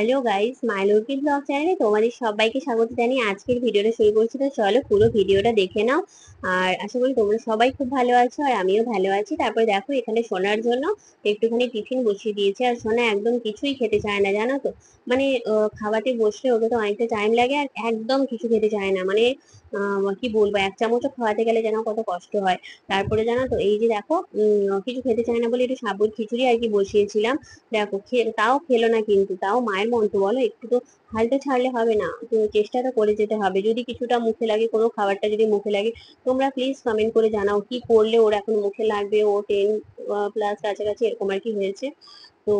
Hello guys, মাইনুরকি blog চ্যানেলে তোমাদের সবাইকে স্বাগত জানিয়ে আজকের ভিডিওটা শুরু করছি। তো চলো পুরো ভিডিওটা দেখে নাও। আর আশা করি তোমরা সবাই খুব ভালো আছো আর আমিও ভালো আছি। তারপরে দেখো এখানে সোনার জন্য একটুখানি টিফিন বসিয়ে দিয়েছে, আর সোনা একদম কিছুই খেতে চায় না, জানো তো। মানে খাওয়াতে বসলে ওকে তো অনেকটা টাইম লাগে, আর একদম কিছু খেতে চায় না। মানে কি বলবো, এক চামচও খাওয়াতে গেলে যেন কত কষ্ট হয়। তারপরে জানো তো, এই যে দেখো কিছু খেতে চায় না বলে একটু সাবুত খিচুড়ি আর কি বসিয়েছিলাম। দেখো তাও খেলো না, কিন্তু তাও মায়ের মন তো বলো, একটু তো হালটা ছাড়লে হবে না, তো চেষ্টাটা করে যেতে হবে। যদি কিছুটা মুখে লাগে, কোনো খাবারটা যদি মুখে লাগে, তোমরা প্লিজ কমেন্ট করে জানাও কি করলে ওর এখন মুখে লাগবে। ও 10+ কাছাকাছি এরকম আর কি হয়েছে। তো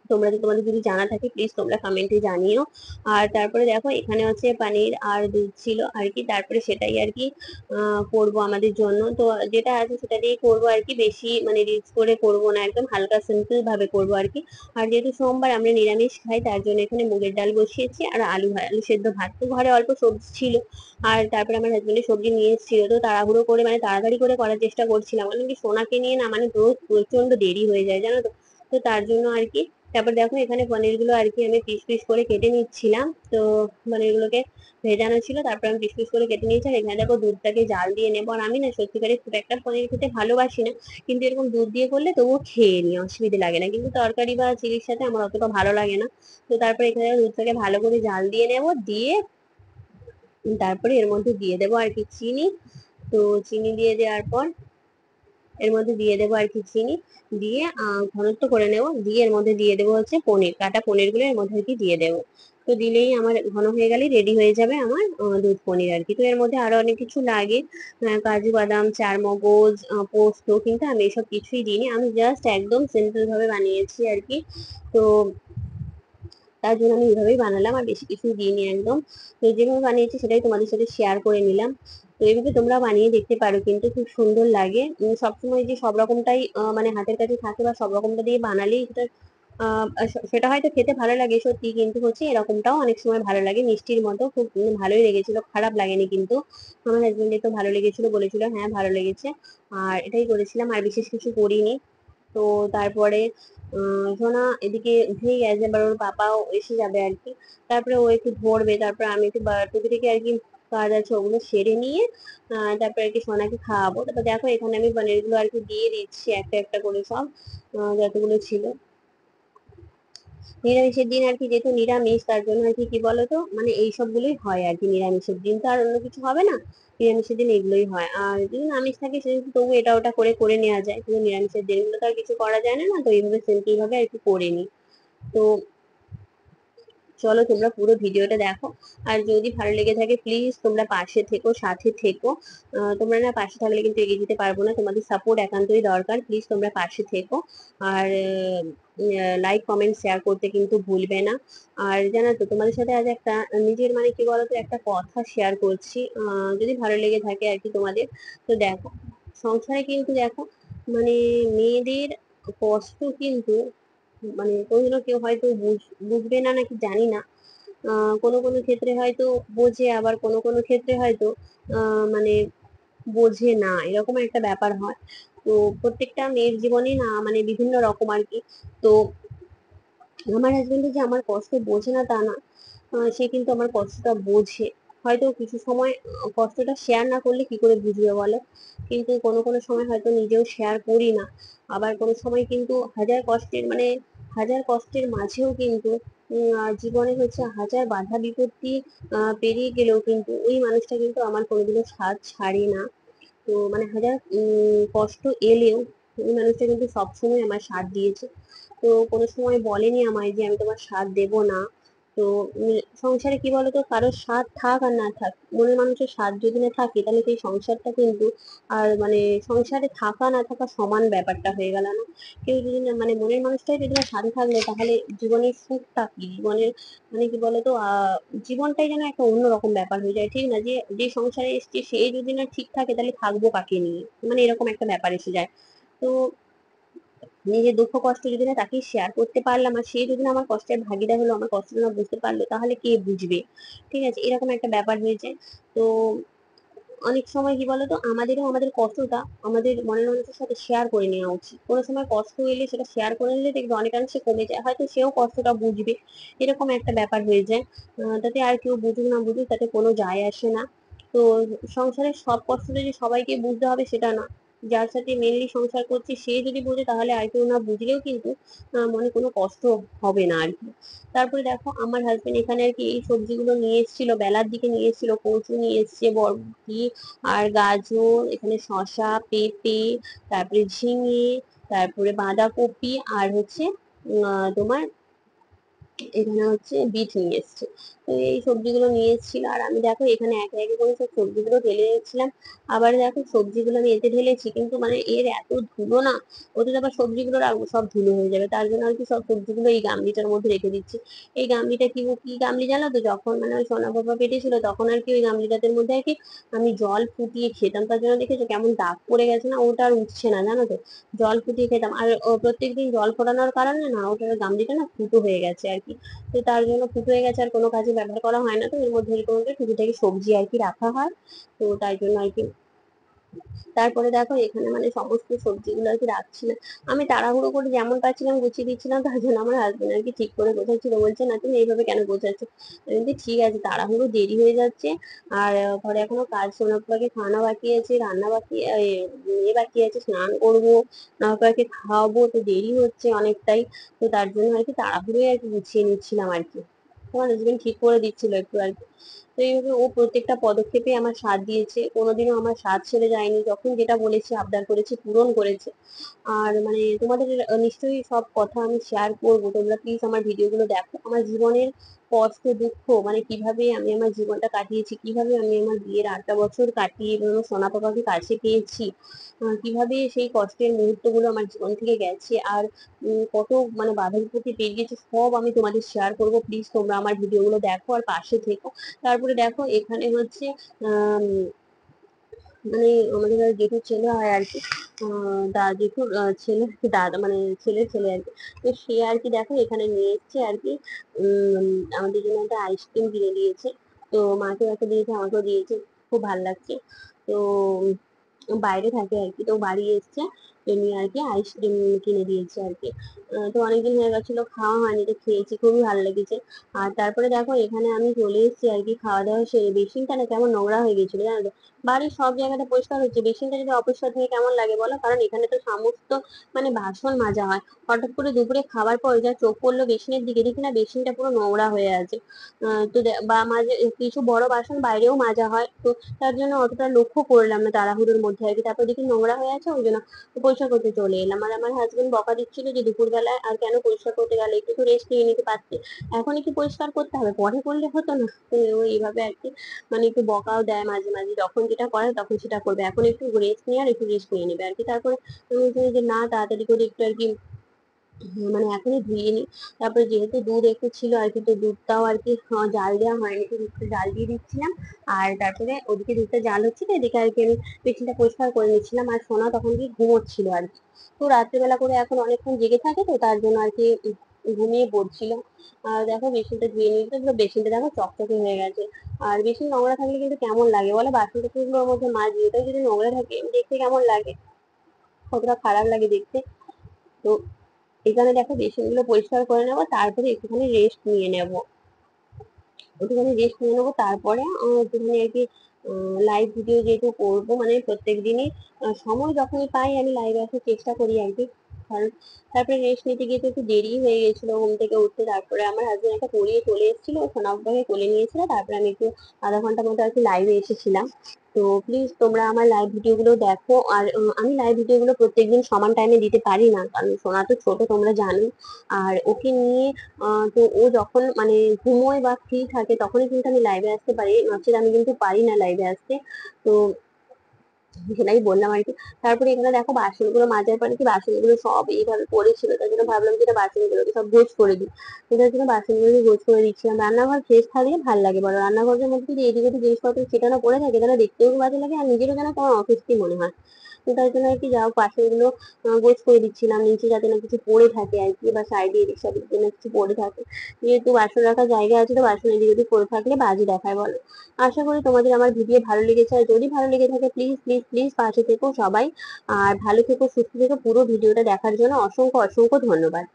তোমাদের যদি জানা থাকে প্লিজ তোমরা কমেন্টে জানিও। আর তারপরে দেখো এখানে হচ্ছে পনির আর দুধ ছিল আর কি, তারপরে সেটাই আর কি করবো আমাদের জন্য। তো যেটা আছে সেটা দিয়ে করবো আর কি, বেশি মানে রিচ করে করবো না, একদম হালকা সিম্পল ভাবে করবো আর কি। আর যেহেতু সোমবার আমরা নিরামিষ খাই, তার জন্য এখানে মুগের ডাল বসিয়েছি আর আলু সেদ্ধ ভাত। তো ঘরে অল্প সবজি ছিল, আর তারপরে আমার হাজবেন্ডের সবজি নিয়ে এসেছিল, তো তাড়াহুড়ো করে মানে তাড়াতাড়ি করে করার চেষ্টা করছিলাম, কারণ কি সোনাকে নিয়ে না মানে রোজ প্রচন্ড দেরি হয়ে যায়, জানো তো। তো তার জন্য আর কি। তারপর দেখো এখানে পনির গুলো আর কি আমি পিস পিস করে কেটে নিচ্ছিলাম। তো পনির গুলোকে ভেজানো ছিল, তারপর আমি পিস পিস করে কেটে নিয়েছি। আর এখানে দেখো দুধটাকে জাল দিয়ে নেবো। আর আমি না সত্যিকারে খুব একটা পনির খেতে ভালোবাসি না, কিন্তু এরকম দুধ দিয়ে করলে তবুও খেয়ে নিই, অসুবিধে লাগে না। কিন্তু তরকারি বা চিলির সাথে আমার অতটা ভালো লাগে না। তো তারপর এখানে দুধটাকে ভালো করে জাল দিয়ে নেবো, দিয়ে তারপরে এর মধ্যে দিয়ে দেবো আর কি চিনি। তো চিনি দিয়ে দেওয়ার পর এর মধ্যে দিয়ে দেবো আর কি চিনি, দিয়ে ঘনত্ব করে নেবো, দিয়ে এর মধ্যে দিয়ে দেবো হচ্ছে পনির, কাটা পনির গুলো এর মধ্যে আর কি দিয়ে দেবো। তো দিলেই আমার ঘন হয়ে গেলেই রেডি হয়ে যাবে আমার দুধ পনির আর কি। তো এর মধ্যে আরো অনেক কিছু লাগে, কাজু বাদাম, চারমগজ, পোস্ত, কিন্তু আমি এসব কিছুই দিইনি, আমি জাস্ট একদম সিম্পল ভাবে বানিয়েছি আর কি। তো তার জন্য আমি এইভাবেই বানালাম, আর বেশি কিছু দিইনি একদম। তো যেভাবে বানিয়েছি সেটাই তোমাদের সাথে শেয়ার করে নিলাম। তো এইভাবে তোমরা বানিয়ে দেখতে পারো, কিন্তু খুব সুন্দর লাগে। সবসময় যে সব রকমটাই মানে হাতের কাছে থাকে বা সব রকমটা দিয়ে বানালেই সেটা সেটা হয়তো খেতে ভালো লাগে সত্যি, কিন্তু হচ্ছে এরকমটাও অনেক সময় ভালো লাগে মিষ্টির মতো। খুব ভালোই লেগেছিল, খারাপ লাগেনি কিন্তু। আমার হাজবেন্ডের তো ভালো লেগেছিল, বলেছিল হ্যাঁ ভালো লেগেছে। আর এটাই করেছিলাম, আর বিশেষ কিছু করিনি। তো তারপরে সোনা এদিকে উঠেই গেছে, এবার ওর পাপাও এসে যাবে আর কি। তারপরে ও একটু ধরবে, তারপরে আমি একটু টুকি থেকে আর কি কাজ আছে ওগুলো সেরে নিয়ে তারপরে আর কি সোনাকে খাওয়াবো। তারপর দেখো এখানে আমি পনির গুলো আর কি দিয়ে দিচ্ছি একটা একটা করে সব, যতগুলো ছিল। নিরামিষের দিন আর কি, যেহেতু নিরামিষ তার জন্য আর কি কি বলতো, মানে এই সবগুলোই হয় আর কি। নিরামিষের দিন তো আর অন্য কিছু হবে না, নিরামিষের দিন এগুলোই হয়। আর যদি আমিষ থাকে সেদিন তবু এটা ওটা করে করে নেওয়া যায়, কিন্তু নিরামিষের দিনগুলো তো আর কিছু করা যায় না, না তো এইভাবে সিম্পল ভাবে আর কি করে নিই। তো চলো তোমরা পুরো ভিডিওটা দেখো, আর যদি ভালো লেগে থাকে প্লিজ তোমরা পাশে থেকো, সাথে থেকো। তোমরা না পাশে থাকলে কিন্তু এগিয়ে যেতে পারবো না, তোমাদের সাপোর্ট একান্তই দরকার, প্লিজ তোমরা পাশে থেকো। আর লাইক কমেন্ট শেয়ার করতে কিন্তু ভুলবে না। আর জানো তো, তোমাদের সাথে আজ একটা নিজের মানে কি বলতো একটা কথা শেয়ার করছি, যদি ভালো লেগে থাকে আর কি তোমাদের। তো দেখো, সংসারে কিন্তু দেখো মানে মেয়েদের কষ্ট কিন্তু মানে কোনোদিনও কেউ হয়তো বুঝবে না নাকি জানি না। কোনো কোনো ক্ষেত্রে হয়তো বোঝে, আবার কোনো কোনো ক্ষেত্রে হয়তো মানে বোঝে না, এরকম একটা ব্যাপার হয়। তো প্রত্যেকটা মেয়ের জীবনে না মানে বিভিন্ন রকম আর কি। তো আমার হাজবেন্ড যে আমার কষ্ট বোঝে না তা না, সে কিন্তু আমার কষ্টটা বোঝে। হয়তো কিছু সময় কষ্টটা শেয়ার না করলে কি করে বুঝবে বলো। কিন্তু কোনো কোনো সময় হয়তো নিজেও শেয়ার করি না। আবার কোনো সময় কিন্তু হাজার কষ্টের মানে হাজার কষ্টের মাঝেও কিন্তু জীবনে হচ্ছে হাজার বাধা বিপত্তি পেরিয়ে গেলেও কিন্তু ওই মানুষটা কিন্তু আমার কোনোদিনও সাথ ছাড়ে না। তো মানে হাজার কষ্ট এলেও ওই মানুষটা কিন্তু সবসময় আমার সাথ দিয়েছে। তো কোনো সময় বলেনি আমায় যে আমি তোমার সাথ দেব না। তো সংসারে কি বলতো, কারোর সাথ থাক আর না থাক, মনের মানুষের সাথ যদি না থাকে তাহলে সেই সংসারটা কিন্তু আর মানে সংসারে থাকা না থাকা সমান ব্যাপারটা হয়ে গেল না। কেউ যদি না মানে মনের মানুষটাই যদি না সাথে থাকলে, তাহলে জীবনের সুখটা কি, জীবনের মানে কি বলতো জীবনটাই যেন একটা অন্যরকম ব্যাপার হয়ে যায়, ঠিক না? যে যে সংসারে এসেছি সে যদি না ঠিক থাকে তাহলে থাকবো কাকে নিয়ে, মানে এরকম একটা ব্যাপার এসে যায়। তো নিজের দুঃখ কষ্ট যদি না তাকে শেয়ার করতে পারলাম, আর সে যদি না আমার কষ্টের ভাগিদার হলো, আমার কষ্টটা না বুঝতে পারলো, তাহলে কে বুঝবে? ঠিক আছে, এরকম একটা ব্যাপার হয়েছে। তো অনেক সময় কি বলতো, আমাদেরও আমাদের কষ্টটা আমাদের মনের মানুষের সাথে শেয়ার করে নেওয়া উচিত। কোনো সময় কষ্ট এলে সেটা শেয়ার করে নিলে দেখবে অনেকাংশে কমে যায়, হয়তো সেও কষ্টটা বুঝবে, এরকম একটা ব্যাপার হয়ে যায়। তাতে আর কেউ বুঝুক না বুঝুক তাতে কোনো যায় আসে না। তো সংসারের সব কষ্টটা যে সবাইকে বুঝতে হবে সেটা না। যার সাথে মেনলি সংসার করছি সে যদি বোঝে তাহলে আর কেউ না বুঝলেও কিন্তু মনে কোনো কষ্ট হবে না আর কি। তারপরে দেখো আমার হাজবেন্ড এখানে আর কি এই সবজিগুলো নিয়ে এসেছিল, বেলার দিকে নিয়ে এসেছিল, কচু নিয়ে এসছে, বরবটি আর গাজর, এখানে শসা, পেঁপে, তারপরে ঝিঙে, তারপরে বাঁধাকপি, আর হচ্ছে তোমার এখানে হচ্ছে বিট নিয়ে এসছে। তো এই সবজিগুলো নিয়ে এসেছিল, আর আমি দেখো এখানে একে একে করে সব সবজিগুলো ঢেলে দিচ্ছিলাম। আবার দেখো সবজিগুলো আমি এতে ঢেলেছি, কিন্তু মানে এর এত ধুলো না, ওদের আবার সবজিগুলো রাখবো সব ধুলো হয়ে যাবে, তার জন্য আর কি সব সবজিগুলো এই গামলিটার মধ্যে রেখে দিচ্ছি। এই গামলিটা কি কি গামলি জানো তো, যখন মানে ওই সোনা বাবা পেটে ছিল তখন আর কি ওই গামলিটার মধ্যে আর কি আমি জল ফুটিয়ে খেতাম, তার জন্য দেখেছো কেমন দাগ পড়ে গেছে না, ওটা আর উঠছে না জানো তো। জল ফুটিয়ে খেতাম, আর প্রত্যেকদিন জল ফোটানোর কারণে না ওটার গামলিটা না ফুটো হয়ে গেছে আর কি। তো তার জন্য ফুটো হয়ে গেছে, আর কোনো কাজে ব্যবহার করা হয় না, তো এর মধ্যে এরকম করে টুকিটাকি সবজি আর কি রাখা হয়। তো তাই জন্য আর কি। তারপরে দেখো এখানে মানে সমস্ত সবজিগুলো আর কি রাখছিলাম, আমি তাড়াহুড়ো করে যেমন পাচ্ছিলাম গুছিয়ে দিচ্ছিলাম, তার জন্য আমার হাজবেন্ড আর কি ঠিক করে গোছাচ্ছিল, বলছে না তুমি এইভাবে কেন গোছাচ্ছ। আমি বলছি ঠিক আছে, তাড়াহুড়ো দেরি হয়ে যাচ্ছে, আর ঘরে এখনো কাজ, সোনাপাকে খাওয়ানো বাকি আছে, রান্না বাকি, বাকি আছে, স্নান করবো, সোনাপাকে খাওয়াবো, তো দেরি হচ্ছে অনেকটাই। তো তার জন্য আর কি তাড়াহুড়োই আর কি গুছিয়ে নিচ্ছিলাম আর কি। তোমার হাজবেন্ড ঠিক করে দিচ্ছিল একটু আর কি। তো এইভাবে ও প্রত্যেকটা পদক্ষেপে আমার সাথ দিয়েছে, কোনোদিনও আমার সাথ ছেড়ে যায়নি, যখন যেটা বলেছি আবদার করেছি পূরণ করেছে। আর মানে তোমাদের নিশ্চয়ই সব কথা আমি শেয়ার করবো, তোমরা প্লিজ আমার ভিডিওগুলো দেখো, আমার জীবনের কষ্ট দুঃখ মানে কিভাবে আমি আমার জীবনটা কাটিয়েছি, কিভাবে আমি আমার বিয়ের 8টা বছর কাটিয়ে এবং আমার সোনা পাপাকে কাছে পেয়েছি, কিভাবে সেই কষ্টের মুহূর্তগুলো আমার জীবন থেকে গেছে, আর কত মানে বাধা বিপত্তি পেরিয়েছে, সব আমি তোমাদের শেয়ার করবো। প্লিজ তোমরা আমার ভিডিওগুলো দেখো আর পাশে থেকো। তারপরে দেখো এখানে হচ্ছে আহ মানে আমাদের আর জেঠুর ছেলে হয় আর কি, জেঠুর ছেলে দাদা মানে ছেলের ছেলে আর কি। তো সে আর কি দেখো এখানে নিয়ে এসছে আর কি, উম আমাদের জন্য একটা আইসক্রিম কিনে দিয়েছে। তো মাকেও একটা দিয়েছে, আমাকেও দিয়েছে, খুব ভালো লাগছে। তো বাইরে থাকে আর কি, তো বাড়ি এসছে, এমনি আর কি আইসক্রিম কিনে দিয়েছে আর কি। তো অনেকদিন হয়ে গেছিল খাওয়া হয়নি, তো খেয়েছি, খুবই ভালো লেগেছে। আর তারপরে দেখো এখানে আমি চলে এসেছি আর কি খাওয়া দাওয়া সেরে, বেসিনটা না কেমন নোংরা হয়ে গেছিল জানো তো। বাড়ির সব জায়গাটা পরিষ্কার হচ্ছে, বেসিনটা যদি অপরিষ্কার থাকে কেমন লাগে বলো, কারণ এখানে তো সমস্ত মানে বাসন মাজা হয়। হঠাৎ করে দুপুরে খাবার পর যা চোখ পড়লো বেসিনের দিকে, দেখি না বেসিনটা পুরো নোংরা হয়ে আছে। তো বা মাঝে কিছু বড় বাসন বাইরেও মাজা হয়, তো তার জন্য অতটা লক্ষ্য করলাম না তাড়াহুড়োর মধ্যে আর কি। তারপর দেখি নোংরা হয়ে আছে, ওই জন্য পরিষ্কার করতে চলে এলাম। আর আমার হাজবেন্ড বকা দিচ্ছিল যে দুপুর বেলায় আর কেন পরিষ্কার করতে গেলে, একটু তো রেস্ট নিয়ে নিতে পারতে, এখনই কি পরিষ্কার করতে হবে, পরে করলে হতো না। তো ও এইভাবে আর কি মানে একটু বকাও দেয় মাঝে মাঝে, যখন যেটা করে তখন সেটা করবে, এখন একটু রেস্ট নিয়ে আর একটু রেস্ট নিয়ে নেবে আর কি। তারপরে আমি বলছি যে না তাড়াতাড়ি করে একটু আর কি মানে এখনই ধুয়ে নি। তারপরে যেহেতু দুধ একটু ছিল আর কি, তো দুধটাও আর কি জাল দেওয়া হয়নি, তো দুধটা জাল দিয়ে দিচ্ছিলাম। আর তারপরে ওদিকে দুধটা জাল হচ্ছিল, এদিকে আর কি আমি পেছনটা পরিষ্কার করে নিচ্ছিলাম, আর সোনা তখন কি ঘুমোচ্ছিল আর কি। তো রাত্রেবেলা করে এখন অনেকক্ষণ জেগে থাকে, তো তার জন্য আর কি ঘুমিয়ে পড়ছিল। আর দেখো বেসিনটা ধুয়ে নিতে, তো বেসিনটা দেখো চকচকে হয়ে গেছে। আর বেসিন নোংরা থাকলে কিন্তু কেমন লাগে বলো, বাসন টাসনগুলোর মধ্যে মাঝে ওটাই যদি নোংরা থাকে দেখতে কেমন লাগে, কতটা খারাপ লাগে দেখতে। তো এখানে দেখো বেসনগুলো পরিষ্কার করে নেবো, তারপরে একটুখানি রেস্ট নিয়ে নেবো, একটুখানি রেস্ট নিয়ে নেবো, তারপরে একটুখানি আর কি লাইভ ভিডিও যেহেতু করবো মানে প্রত্যেক দিনই সময় যখনই পাই আমি লাইভে আসার চেষ্টা করি আর কি। কারণ তারপরে রেস্ট নিতে গিয়ে তো একটু দেরি হয়ে গেছিল ঘুম থেকে উঠতে, তারপরে আমার হাজবেন্ড একটা পড়িয়ে চলে এসেছিল, সোনাবাকে কোলে নিয়েছিল, তারপরে আমি একটু আধা ঘন্টা মতো আর কি লাইভে এসেছিলাম। তো প্লিজ তোমরা আমার লাইভ ভিডিওগুলো দেখো। আর আমি লাইভ ভিডিওগুলো প্রত্যেকদিন সমান টাইমে দিতে পারি না, কারণ সোনা তো ছোট তোমরা জানো। আর ওকে নিয়ে তো ও যখন মানে ঘুমোয় বা ফ্রি থাকে তখনই কিন্তু আমি লাইভে আসতে পারি, নচেত আমি কিন্তু পারি না লাইভে আসতে। তো সেটাই বললাম আর কি। তারপরে এখানে দেখো বাসনগুলো মাজার পরে কি বাসনগুলো সব এইভাবে পড়েছিল, তাই জন্য ভাবলাম যে এটা বাসনগুলোকে সব গোছ করে দিই। সেটার জন্য বাসনগুলোকে গোছ করে দিচ্ছিলাম। রান্নাঘর ফ্রেশ থাকলে ভালো লাগে বলো, রান্নাঘরের মধ্যে যদি এদিকে ওদিক জিনিসপত্র ছিটানো পড়ে থাকে তাহলে দেখতেও বাজে লাগে আর নিজেরও যেন কেমন অস্বস্তি মনে হয়। তো তার জন্য আর কি যাও বাসনগুলো গোছ করে দিচ্ছিলাম নিচে, যাতে না কিছু পড়ে থাকে আর কি, বা সাইডে এদিক সেদিক যেন কিছু পড়ে থাকে। যেহেতু বাসন রাখার জায়গা আছে তো বাসন এদিক ওদিক পড়ে থাকলে বাজে দেখায় বলো। আশা করি তোমাদের আমার ভিডিও ভালো লেগেছে, আর যদি ভালো লেগে থাকে প্লিজ প্লিজ প্লিজ পাশে থেকো সবাই। আর ভালো থেকো, সুস্থ থেকো। পুরো ভিডিওটা দেখার জন্য অসংখ্য অসংখ্য ধন্যবাদ।